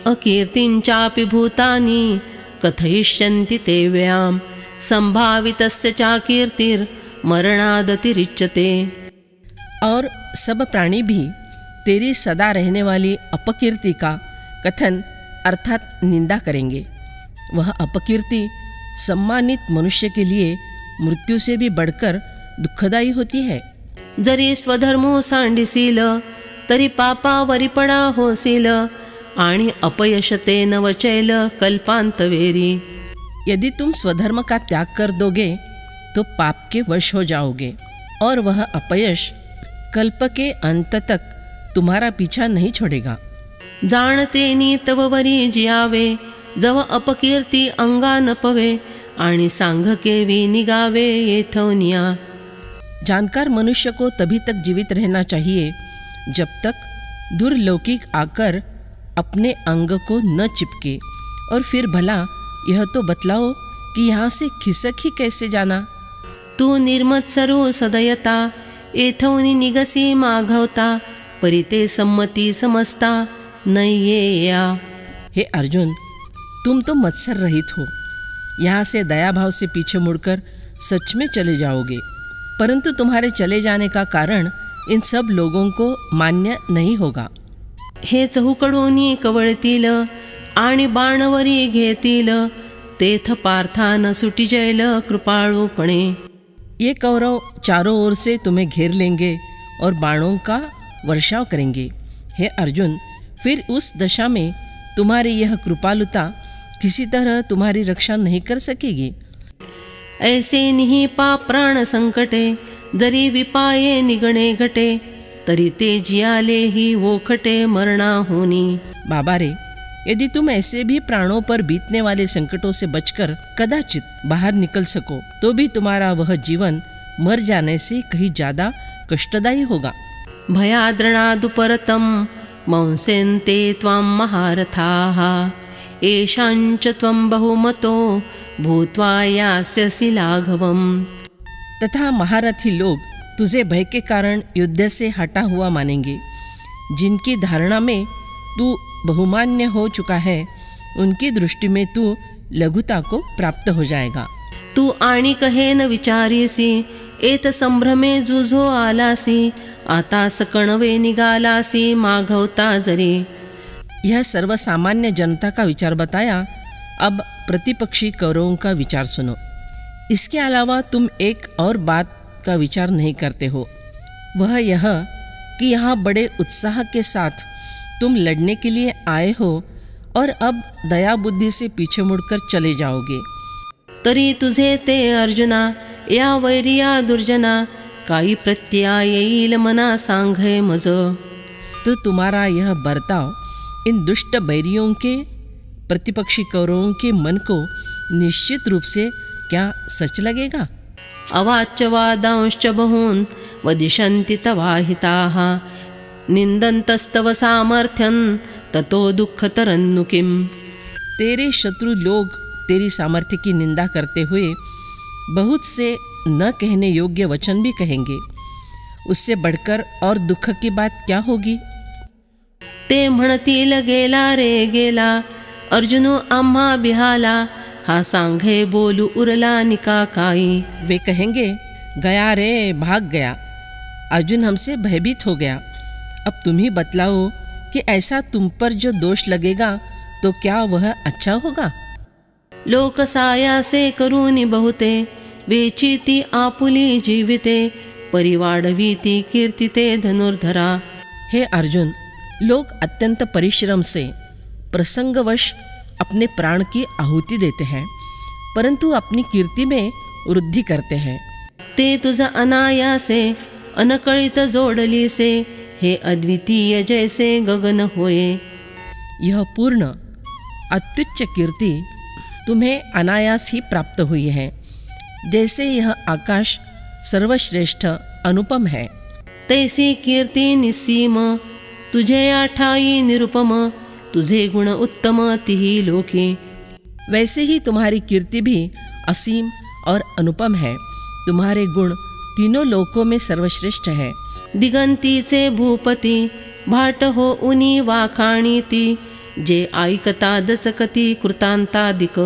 अकीर्तिंचापि भूतानि कथयिष्यन्ति ते व्ययाम् संभावितस्य चाकीर्तिर्मरणादतिरिच्यते। और सब प्राणी भी तेरी सदा रहने वाली अपकीर्ति का कथन अर्थात निंदा करेंगे। वह अपकीर्ति सम्मानित मनुष्य के लिए मृत्यु से भी बढ़कर दुःखदायी होती है। जरी स्वधर्मो सांडिसील तरी पापावरी पडा होसील आणि अपयशते न वचैल कल्पांतवेरी। यदि तुम स्वधर्म का त्याग कर दोगे तो पाप के वश हो जाओगे और वह अपयश कल्प के अंत तक तुम्हारा पीछा नहीं छोड़ेगा। जाणते नी तव वरी जियावे जव अपकीर्ती अंगा न पवे आणि सांघके वी निगावे येथवनिया। जानकार मनुष्य को तभी तक जीवित रहना चाहिए जब तक दुर्लौकिक आकर अपने अंग को न चिपके। और फिर भला यह तो बतलाओ कि यहाँ से खिसक ही कैसे जाना। तू निर्मत्सरो सदयता येथवनी निगसी माघवता परिते सम्मती समजता नयेया। हे अर्जुन, तुम तो मत्सर रहित हो, यहाँ से दया भाव से पीछे मुड़कर सच में चले जाओगे, परंतु तुम्हारे चले जाने का कारण इन सब लोगों को मान्य नहीं होगा। हे चहूकडूनी कवळतील आणि बाणवरी घेतील तेथ पार्थान सुटी जैल कृपाळूपणे। ये कौरव चारों ओर से तुम्हें घेर लेंगे और बाणों का वर्षाव करेंगे। हे अर्जुन, फिर उस दशा में तुम्हारी यह कृपालुता किसी तरह तुम्हारी रक्षा नहीं कर सकेगी। ऐसे निही पाप प्राण संकटे जरी विपाये निगणे घटे तरी ते जियाले ही वोखटे मरणा होनी। बाबा रे, यदि तुम ऐसे भी प्राणों पर बीतने वाले संकटों से बचकर कदाचित बाहर निकल सको तो भी तुम्हारा वह जीवन मर जाने से कहीं ज्यादा कष्टदायी होगा। भयाद्रणादुपरतं मंसेन्ते त्वां महारथाः येषाञ्च त्वं बहुमतो भूत्वा यास्यसि लाघवम्। तथा महारथी लोग तुझे भय के कारण युद्ध से हटा हुआ मानेंगे। जिनकी धारणा में तू बहुमान्य हो चुका है उनकी दृष्टि में तू लघुता को प्राप्त हो जाएगा। तू आणि कहे न विचारीसी एत संभ्रमे जुझो आलासी आता सकणवे निगालासी माघवता जरी। यह सर्वसामान्य जनता का विचार बताया, अब प्रतिपक्षी कौरवों का विचार सुनो। इसके अलावा तुम एक और बात का विचार नहीं करते हो, वह यह कि यहाँ बड़े उत्साह के साथ तुम लड़ने के लिए आए हो और अब दया बुद्धि से पीछे मुड़कर चले जाओगे। तरी तुझे ते अर्जुना या वैरिया दुर्जना काही प्रत्यया येईल मना सांघे मज। तो तुम्हारा यह बर्ताव इन दुष्ट बैरियों के प्रतिपक्षी कौरवों के मन को निश्चित रूप से क्या सच लगेगा। अवाच्यवादांश्च बहून् वदिष्यन्ति तवाहिताः निंदन्तस्तव सामर्थ्यं ततो दुःखतरन्नु किम्। तेरे शत्रु लोग तेरी सामर्थ्य की निंदा करते हुए बहुत से न कहने योग्य वचन भी कहेंगे, उससे बढ़कर और दुख की बात क्या होगी। ते म्हणतील गेला रे गेला अर्जुनो आम्हा बिहाला हा सांघे बोलू उरला निका काई। वे कहेंगे गया रे भाग गया, अर्जुन हमसे भयभीत हो गया। अब तुम ही बतलाओ कि ऐसा तुम पर जो दोष लगेगा तो क्या वह अच्छा होगा। लोक सायासे करूनी बहुते वेचीती आपुली जीविते परिवाडवीती कीर्तिते धनुर्धरा। हे अर्जुन, लोग अत्यंत परिश्रम से प्रसंगवश अपने प्राण की आहुति देते हैं, परंतु अपनी कीर्ति में वृद्धि करते हैं। ते तुझा अनायासे अनकळित जोडली से हे अद्वितीय जैसे गगन होए। यह पूर्ण अत्युच्च कीर्ति तुम्हें अनायास ही प्राप्त हुई है, जैसे यह आकाश सर्वश्रेष्ठ अनुपम है। तैसी कीर्ति निस्सीम तुझे आठाई निरुपम तुझे गुण उत्तम तिही लोके। वैसे ही तुम्हारी कीर्ति भी असीम और अनुपम है, तुम्हारे गुण तीनों लोकों में सर्वश्रेष्ठ है। दिगंतीचे भूपती भाट हो उनी वाखाणीती जे ऐकता दचकती कृतांतादिक।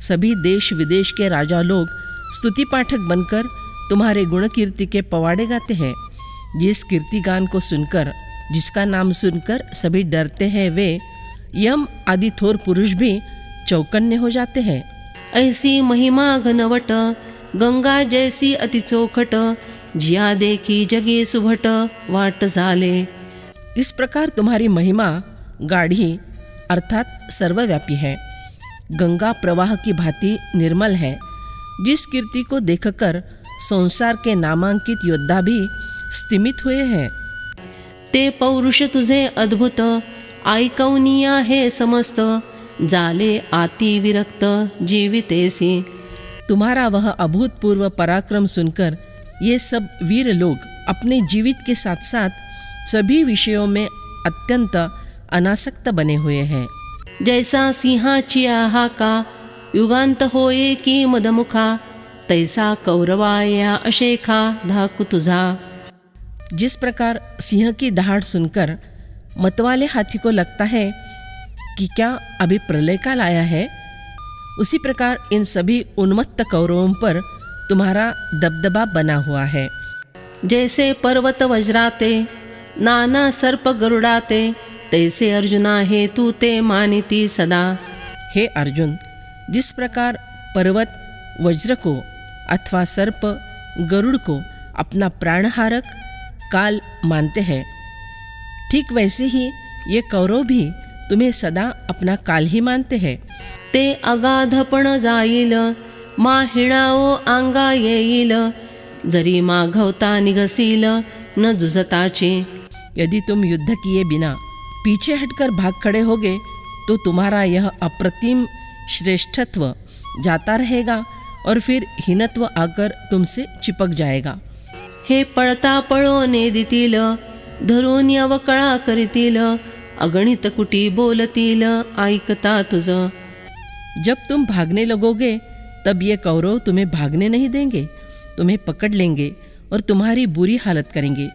सभी देश विदेश के राजा लोग स्तुति पाठक बनकर तुम्हारे गुण कीर्ति के पवाड़े गाते हैं। जिस कीर्तिगान को सुनकर, जिसका नाम सुनकर सभी डरते हैं, वे यम आदि थोर पुरुष भी चौकन्ने हो जाते हैं। ऐसी महिमा घनवट, गंगा जैसी अति चौखट, जिया देखी जगे सुभट, वाट झाले। इस प्रकार तुम्हारी महिमा गाढ़ी अर्थात सर्वव्यापी है, गंगा प्रवाह की भांति निर्मल है, जिस कीर्ति को देखकर संसार के नामांकित योद्धा भी स्तिमित हुए हैं। ते पौरुष तुझे अद्भुत, ऐकवनिया हे समस्त, जाले आती विरक्त जीवितेसी। तुम्हारा वह अभूतपूर्व पराक्रम सुनकर ये सब वीर लोग अपने जीवित के साथ साथ सभी विषयों में अत्यंत अनासक्त बने हुए हैं। जैसा सिंहाची हाका, युगांत होये की मदमुखा, तैसा कौरवाया अशेखा धाकु तुझा। जिस प्रकार सिंह की दहाड़ सुनकर मतवाले हाथी को लगता है कि क्या अभी प्रलय काल आया है, उसी प्रकार इन सभी उन्मत्त कौरवों पर तुम्हारा दबदबा बना हुआ है। जैसे पर्वत वज्राते, नाना सर्प गरुडाते, तैसे अर्जुना हे तू ते मानिती सदा। हे अर्जुन, जिस प्रकार पर्वत वज्र को अथवा सर्प गरुड़ को अपना प्राणहारक काल मानते हैं, ठीक वैसे ही ये कौरव भी तुम्हें सदा अपना काल ही मानते हैं। ते अगाधपण जाईल, मा हिणाओ आंगा येईल, जरी माघवता निघसील न जुजताचे। यदि तुम युद्ध किए बिना पीछे हटकर भाग खड़े होगे तो तुम्हारा यह अप्रतिम श्रेष्ठत्व जाता रहेगा और फिर हीनत्व आकर तुमसे चिपक जाएगा। हे पळता पळो नेदितील, धरून अवकळा करीतील, अगणित कुटी बोलतील, ऐकता तुझ। जब तुम भागने लगोगे तब ये कौरव तुम्हें भागने नहीं देंगे, तुम्हें पकड़ लेंगे और तुम्हारी बुरी हालत करेंगे।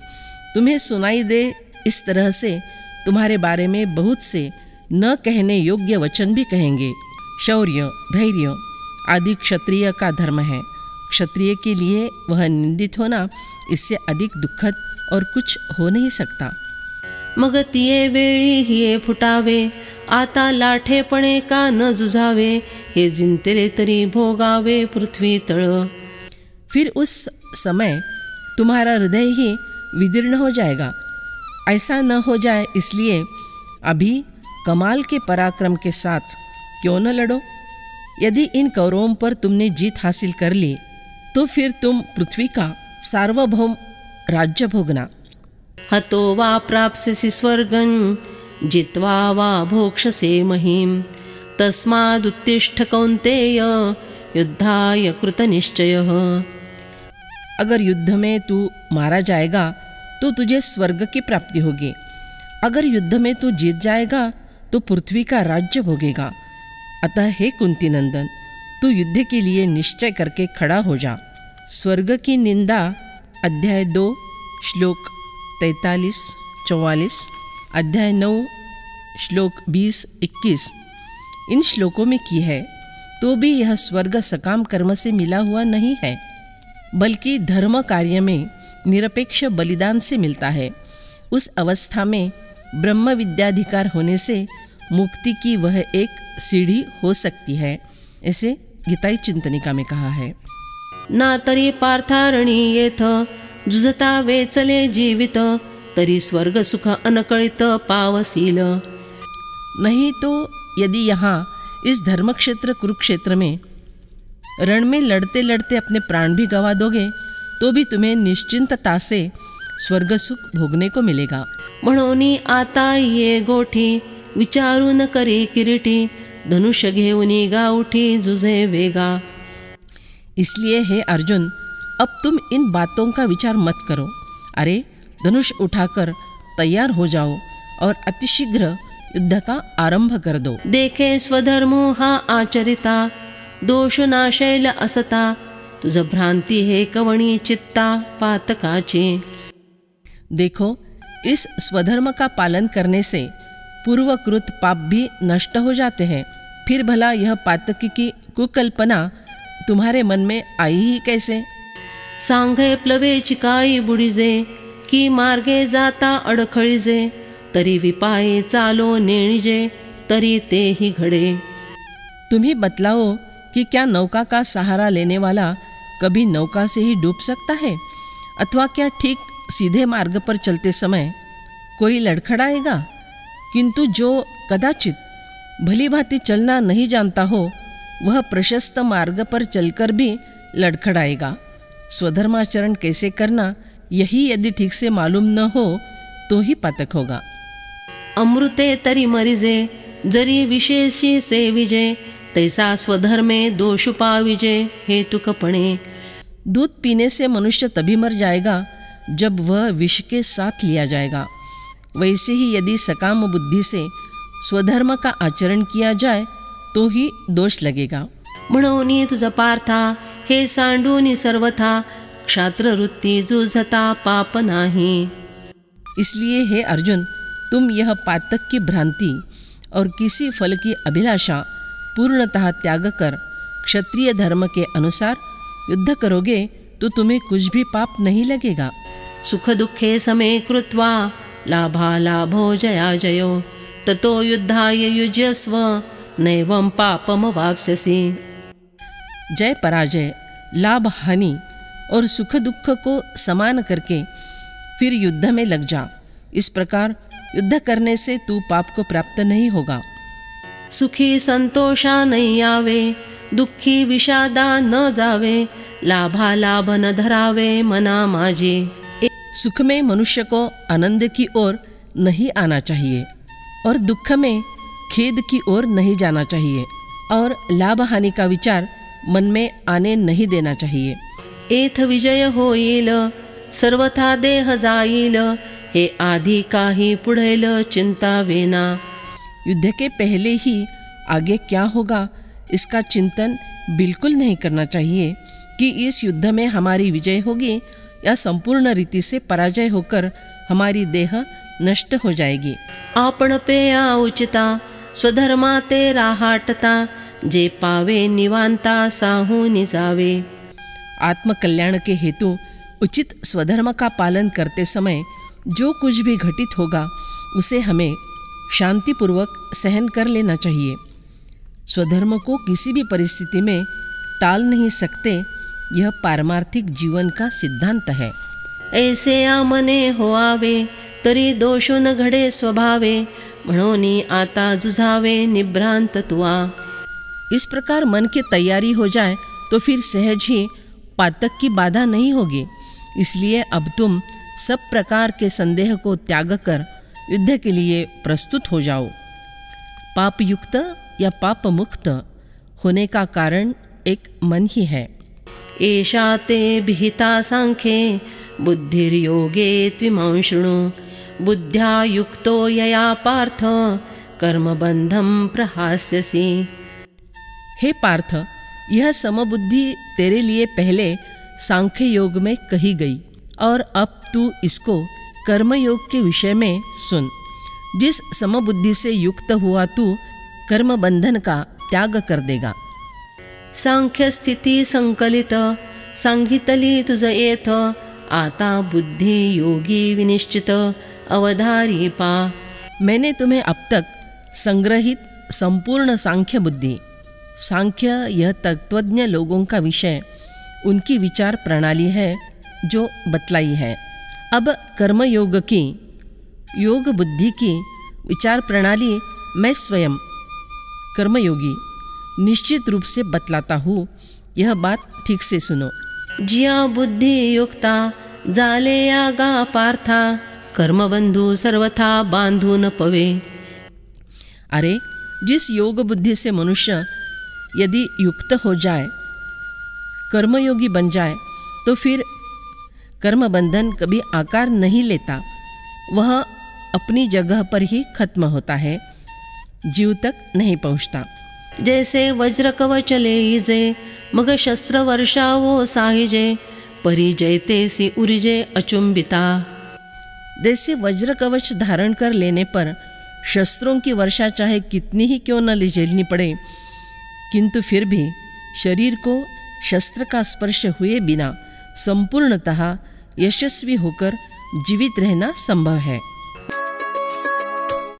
तुम्हें सुनाई दे इस तरह से तुम्हारे बारे में बहुत से न कहने योग्य वचन भी कहेंगे। शौर्य, धैर्य आदि क्षत्रिय का धर्म है। क्षत्रिय के लिए वह निंदित होना इससे अधिक दुखद और कुछ हो नहीं सकता। मग तिये वेळी हिये फुटावे, आता लाठेपणे का न जुझावे, हे जिंतले तरी भोगावे पृथ्वी तळ। फिर उस समय तुम्हारा हृदय ही विदीर्ण हो जाएगा। ऐसा न हो जाए इसलिए अभी कमाल के पराक्रम के साथ क्यों न लड़ो। यदि इन कौरवों पर तुमने जीत हासिल कर ली तो फिर तुम पृथ्वी का सार्वभौम राज्य भोगना। हतो वा प्राप्स्यसि स्वर्गं, जित्वा वा भोक्ष्यसे महीम्, तस्मादुत्तिष्ठ कौन्तेय, युद्धाय कृतनिश्चयः। अगर युद्ध में तू मारा जाएगा तो तुझे स्वर्ग की प्राप्ति होगी। अगर युद्ध में तू जीत जाएगा तो पृथ्वी का राज्य भोगेगा। अतः हे कुंती नंदन, तू युद्ध के लिए निश्चय करके खड़ा हो जा। स्वर्ग की निंदा अध्याय 2 श्लोक 43-44, अध्याय 9 श्लोक 20-21 इन श्लोकों में की है। तो भी यह स्वर्ग सकाम कर्म से मिला हुआ नहीं है, बल्कि धर्म कार्य में निरपेक्ष बलिदान से मिलता है। उस अवस्था में ब्रह्म विद्याधिकार होने से मुक्ति की वह एक सीढ़ी हो सकती है, ऐसे गीताई चिंतनिका में कहा है। ना तरी पार्थारणी येथ, जुजता वेचले जीवित, तरी स्वर्ग सुख अनकळित पावसील। नहीं तो यदि यहाँ इस धर्मक्षेत्र कुरुक्षेत्र में रण में लड़ते लड़ते अपने प्राण भी गंवा दोगे तो भी तुम्हें निश्चिंतता से स्वर्ग सुख भोगने को मिलेगा। म्हणोनी आता ये गोठी, विचारू न करे किरीटी, धनुष्य घेऊनी गाउठी जुझे वेगा। इसलिए हे अर्जुन, अब तुम इन बातों का विचार मत करो। अरे धनुष उठाकर तैयार हो जाओ और अतिशीघ्र युद्ध का आरंभ कर दो। देखे स्वधर्मो हा आचरिता, दोष नाशैल असता, तुझ भ्रांती हे कवणी चित्ता पातकाची। देखो, इस स्वधर्म का पालन करने से पूर्वकृत पाप भी नष्ट हो जाते हैं। फिर भला यह पातकी की कुकल्पना तुम्हारे मन में आई ही कैसे? सांगे प्लवे चिकाई बुडीजे, की मार्गे जाता अडखळीजे, तरी विपाये चालो नेणिजे, तरी तेही घडे। तुम्ही बतलाओ कि क्या नौका का सहारा लेने वाला कभी नौका से ही डूब सकता है, अथवा क्या ठीक सीधे मार्ग पर चलते समय कोई लड़खड़ाएगा? किंतु जो कदाचित भली भांति चलना नहीं जानता हो, वह प्रशस्त मार्ग पर चलकर भी लड़खड़ाएगा। स्वधर्माचरण कैसे करना, यही यदि ठीक से मालूम न हो तो ही पातक होगा। अमृते तरी मरिजे, जरी विशेषी सेविजे, तैसा स्वधर्मे दोष पाविजे, हेतुकपणे। दूध पीने से मनुष्य तभी मर जाएगा जब वह विष के साथ लिया जाएगा। वैसे ही यदि सकाम बुद्धि से स्वधर्म का आचरण किया जाए तो ही दोष लगेगा। म्हणून तुझ पार्था, हे सांडूनी सर्वथा, क्षात्रवृत्ती जुझता पाप नाही। इसलिए हे अर्जुन, तुम यह पातक की भ्रांति और किसी फल की अभिलाषा पूर्णतः त्याग कर क्षत्रिय धर्म के अनुसार युद्ध करोगे तो तुम्हें कुछ भी पाप नहीं लगेगा। सुख दुखे समे कृत्वा, लाभा लाभो जया जयो, ततो युद्धाय युज्यस्व, नैवं पापम वाप्स्यसि। जय पराजय, लाभ हानि और सुख दुख को समान करके फिर युद्ध में लग जा। इस प्रकार युद्ध करने से तू पाप को प्राप्त नहीं होगा। सुखी संतोषा नहीं आवे, दुःखी विषादा न जावे, लाभा लाभ न धरावे मना माझे। सुख में मनुष्य को आनंद की ओर नहीं आना चाहिए और दुख में खेद की ओर नहीं जाना चाहिए, और लाभ हानि का विचार मन में आने नहीं देना चाहिए। एथ विजय होईल, सर्वथा देह जाईल, हे आधी काही पुढेल चिंता वेना। युद्ध के पहले ही आगे क्या होगा इसका चिंतन बिल्कुल नहीं करना चाहिए कि इस युद्ध में हमारी विजय होगी या संपूर्ण रीति से पराजय होकर हमारी देह नष्ट हो जाएगी। आपण पेया उचिता, स्वधर्मा ते राहाटता, जे पावे निवांता साहूनि जावे। आत्मकल्याण के हेतु उचित स्वधर्म का पालन करते समय जो कुछ भी घटित होगा उसे हमें शांतिपूर्वक सहन कर लेना चाहिए। स्वधर्म को किसी भी परिस्थिति में टाल नहीं सकते, यह पारमार्थिक जीवन का सिद्धांत है। ऐसे आमने हो आवे, तरी दोषो न घडे स्वभावे, म्हणून आता जुझावे निभ्रांत तुआ। इस प्रकार मन की तैयारी हो जाए तो फिर सहज ही पातक की बाधा नहीं होगी। इसलिए अब तुम सब प्रकार के संदेह को त्याग कर युद्ध के लिए प्रस्तुत हो जाओ। पाप युक्त या पाप मुक्त होने का कारण एक मन ही है। एषा ते विहिता सांख्ये, बुद्धिर्योगे त्विमां शृणु, बुद्ध्या युक्तो यया पार्थ, कर्मबंधम प्रहास्यसि। हे पार्थ, यह समबुद्धि तेरे लिए पहले सांख्य योग में कही गई और अब तू इसको कर्मयोग के विषय में सुन। जिस समबुद्धि से युक्त हुआ तू कर्म बंधन का त्याग कर देगा। सांख्य स्थिति संकलित, सांगितली तुझ येथ, आता बुद्धि योगी विनिश्चित, अवधारी पा। मैंने तुम्हें अब तक संग्रहित संपूर्ण सांख्य बुद्धि, सांख्य यह तत्वज्ञ लोगों का विषय, उनकी विचार प्रणाली है जो बतलाई है। अब कर्मयोग की, योग बुद्धि की विचार प्रणाली मैं स्वयं कर्मयोगी निश्चित रूप से बतलाता हूँ। यह बात ठीक से सुनो। जिया बुद्धि युक्ता, जाले यागा पार्था, कर्मबंधु सर्वथा बांधू न पवे। अरे, जिस योग बुद्धि से मनुष्य यदि युक्त हो जाए, कर्मयोगी बन जाए, तो फिर कर्म बंधन कभी आकार नहीं लेता, वह अपनी जगह पर ही खत्म होता है, जीव तक नहीं पहुँचता। जैसे वज्र कवच लेईजे, मग शस्त्र वर्षावो साहिजे, परिजयते सी उरिजे अचुंबिता। जैसे वज्र कवच धारण कर लेने पर शस्त्रों की वर्षा चाहे कितनी ही क्यों न झेलनी पड़े, किंतु फिर भी शरीर को शस्त्र का स्पर्श हुए बिना संपूर्णतः यशस्वी होकर जीवित रहना संभव है।